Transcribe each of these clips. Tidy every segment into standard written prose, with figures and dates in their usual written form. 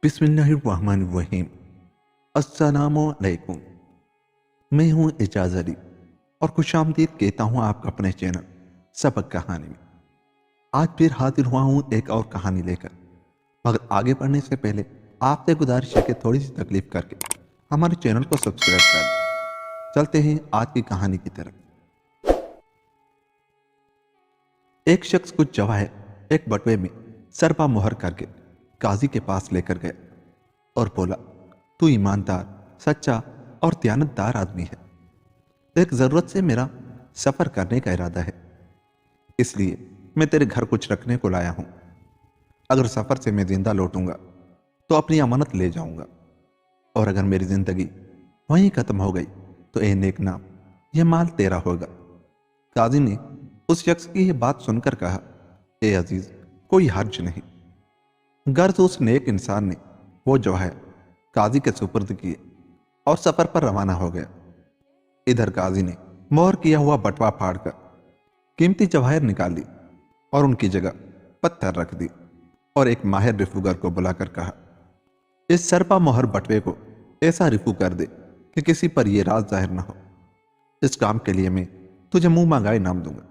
بسم اللہ الرحمن الرحیم۔ السلام علیکم۔ میں ہوں اعجاز علی اور خوش آمدید کہتا ہوں آپ کا اپنے چینل سبق کہانی میں۔ آج پھر حاضر ہوا ہوں ایک اور کہانی لے کر، مگر آگے بڑھنے سے پہلے آپ سے گزارش ہے کہ تھوڑی سی تکلیف کر کے ہمارے چینل کو سبسکرائب کر دیں۔ چلتے ہیں آج کی کہانی کی طرف۔ ایک شخص کچھ جواہر ایک بٹوے میں سرپا مہر کر کے قاضی کے پاس لے کر گیا اور بولا، تو ایماندار، سچا اور دیانتدار آدمی ہے۔ ایک ضرورت سے میرا سفر کرنے کا ارادہ ہے، اس لیے میں تیرے گھر کچھ رکھنے کو لایا ہوں۔ اگر سفر سے میں زندہ لوٹوں گا تو اپنی امانت لے جاؤں گا، اور اگر میری زندگی وہیں ختم ہو گئی تو اے نیک نام، یہ مال تیرا ہوگا۔ قاضی نے اس شخص کی یہ بات سن کر کہا، اے عزیز، کوئی حرج نہیں۔ غرض اس نیک انسان نے وہ جواہر قاضی کے سپرد کیے اور سفر پر روانہ ہو گیا۔ ادھر قاضی نے مہر کیا ہوا بٹوا پھاڑ کر قیمتی جواہر نکال لی اور ان کی جگہ پتھر رکھ دی، اور ایک ماہر رفوگر کو بلا کر کہا، اس سرپا مہر بٹوے کو ایسا رفو کر دے کہ کسی پر یہ راز ظاہر نہ ہو۔ اس کام کے لیے میں تجھے منہ مانگائے انعام دوں گا۔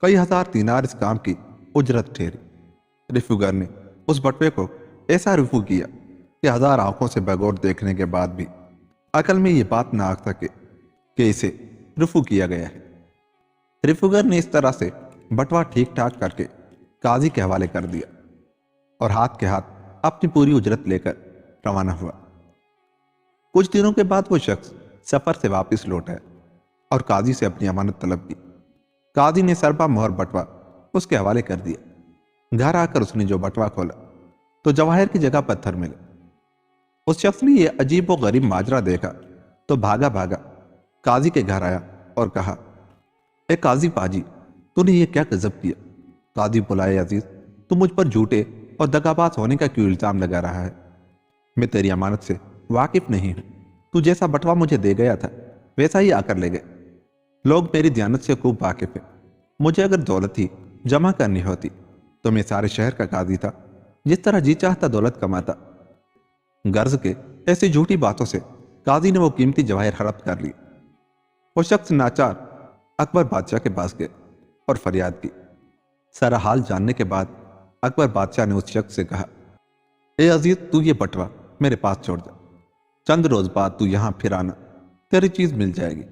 کئی ہزار دینار اس کام کی اجرت ٹھہری۔ رفوگر نے اس بٹوے کو ایسا رفو کیا کہ ہزار آنکھوں سے بغور دیکھنے کے بعد بھی عقل میں یہ بات نہ آ سکے کہ اسے رفو کیا گیا ہے۔ رفوگر نے اس طرح سے بٹوا ٹھیک ٹھاک کر کے قاضی کے حوالے کر دیا اور ہاتھ کے ہاتھ اپنی پوری اجرت لے کر روانہ ہوا۔ کچھ دنوں کے بعد وہ شخص سفر سے واپس لوٹا اور قاضی سے اپنی امانت طلب کی۔ قاضی نے سرپا مہر بٹوا اس کے حوالے کر دیا۔ گھر آ کر اس نے جو بٹوا کھولا تو جواہر کی جگہ پتھر ملے۔ اس شخص نے یہ عجیب و غریب ماجرا دیکھا تو بھاگا بھاگا قاضی کے گھر آیا اور کہا، اے قاضی پاجی، تو نے یہ کیا غضب کیا؟ قاضی بلائے، عزیز، تو مجھ پر جھوٹے اور دغاباز ہونے کا کیوں الزام لگا رہا ہے؟ میں تیری امانت سے واقف نہیں ہوں۔ تو جیسا بٹوا مجھے دے گیا تھا ویسا ہی آ کر لے گئے۔ لوگ میری دیانت سے خوب واقف ہیں۔ مجھے اگر دولت ہی جمع کرنی ہوتی تو میں سارے شہر کا قاضی تھا، جس طرح جی چاہتا دولت کماتا۔ غرض کے ایسی جھوٹی باتوں سے قاضی نے وہ قیمتی جواہر ہڑپ کر لی۔ وہ شخص ناچار اکبر بادشاہ کے پاس گئے اور فریاد کی۔ سارا حال جاننے کے بعد اکبر بادشاہ نے اس شخص سے کہا، اے عزیز، تو یہ بٹوا میرے پاس چھوڑ جا۔ چند روز بعد تو یہاں پھر آنا، تیری چیز مل جائے گی،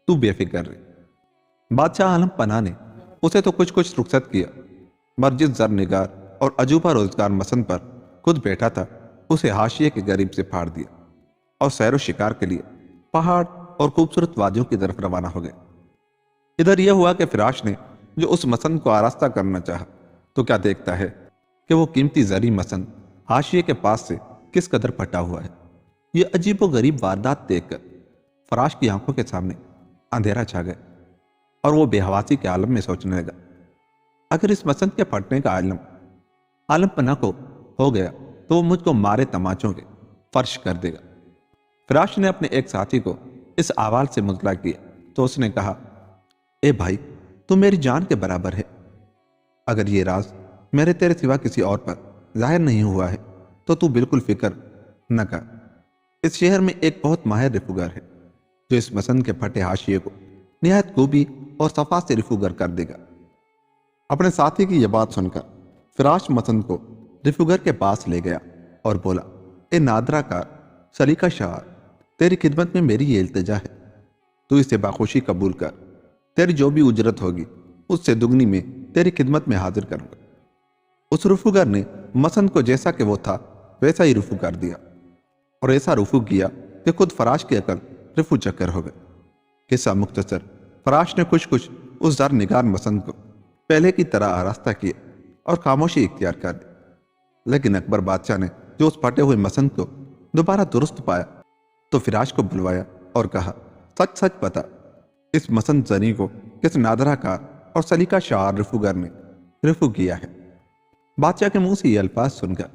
تو بے فکر رہے۔ بادشاہ عالم پناہ نے اسے تو کچھ رخصت کیا، مگر جس زر نگار اور عجوبہ روزگار مسند پر خود بیٹھا تھا اسے حاشیے کے غریب سے پھاڑ دیا اور سیر و شکار کے لیے پہاڑ اور خوبصورت وادیوں کی طرف روانہ ہو گئے۔ ادھر یہ ہوا کہ فراش نے جو اس مسند کو آراستہ کرنا چاہا تو کیا دیکھتا ہے کہ وہ قیمتی زری مسند حاشیے کے پاس سے کس قدر پھٹا ہوا ہے۔ یہ عجیب و غریب واردات دیکھ کر فراش کی آنکھوں کے سامنے اندھیرا چھا گیا اور وہ بے حواسی کے عالم میں سوچنے لگا، اگر اس مسند کے پھٹنے کا عالم پناہ کو ہو گیا تو وہ مجھ کو مارے تماچوں کے فرش کر دے گا۔ فراش نے اپنے ایک ساتھی کو اس احوال سے مطلع کیا تو اس نے کہا، اے بھائی، تو میری جان کے برابر ہے۔ اگر یہ راز میرے تیرے سوا کسی اور پر ظاہر نہیں ہوا ہے تو بالکل فکر نہ کر۔ اس شہر میں ایک بہت ماہر رفوگر ہے جو اس مسند کے پھٹے حاشیے کو نہایت خوبی اور صفا سے رفوگر کر دے گا۔ اپنے ساتھی کی یہ بات سن کر فراش مسند کو رفوگر کے پاس لے گیا اور بولا، اے نادرہ کار، سلیقہ شعر، تیری خدمت میں میری یہ التجا ہے، تو اسے باخوشی قبول کر۔ تیری جو بھی اجرت ہوگی اس سے دگنی میں تیری خدمت میں حاضر کروں گا۔ اس رفوگر نے مسند کو جیسا کہ وہ تھا ویسا ہی رفو کر دیا اور ایسا رفو کیا کہ خود فراش کی عقل رفو چکر ہو گئے۔ قصہ مختصر، فراش نے کچھ اس زر نگار مسند کو پہلے کی طرح آراستہ کیا اور خاموشی اختیار کر دی، لیکن اکبر بادشاہ نے جو اس پھٹے ہوئے مسند کو دوبارہ درست پایا تو فراش کو بلوایا اور کہا، سچ سچ بتا، اس مسند زری کو کس نادرہ کار اور سلیقہ شعر رفوگر نے رفو کیا ہے؟ بادشاہ کے منہ سے یہ الفاظ سن کر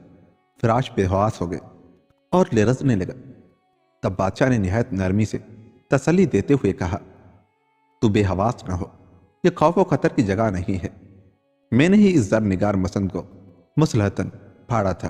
فراش بے حواس ہو گئے اور لرزنے لگا۔ تب بادشاہ نے نہایت نرمی سے تسلی دیتے ہوئے کہا، تو بے حواس نہ ہو، یہ خوف و خطر کی جگہ نہیں ہے۔ میں نے ہی اس زر نگار مسند کو مصلحتاً پھاڑا تھا۔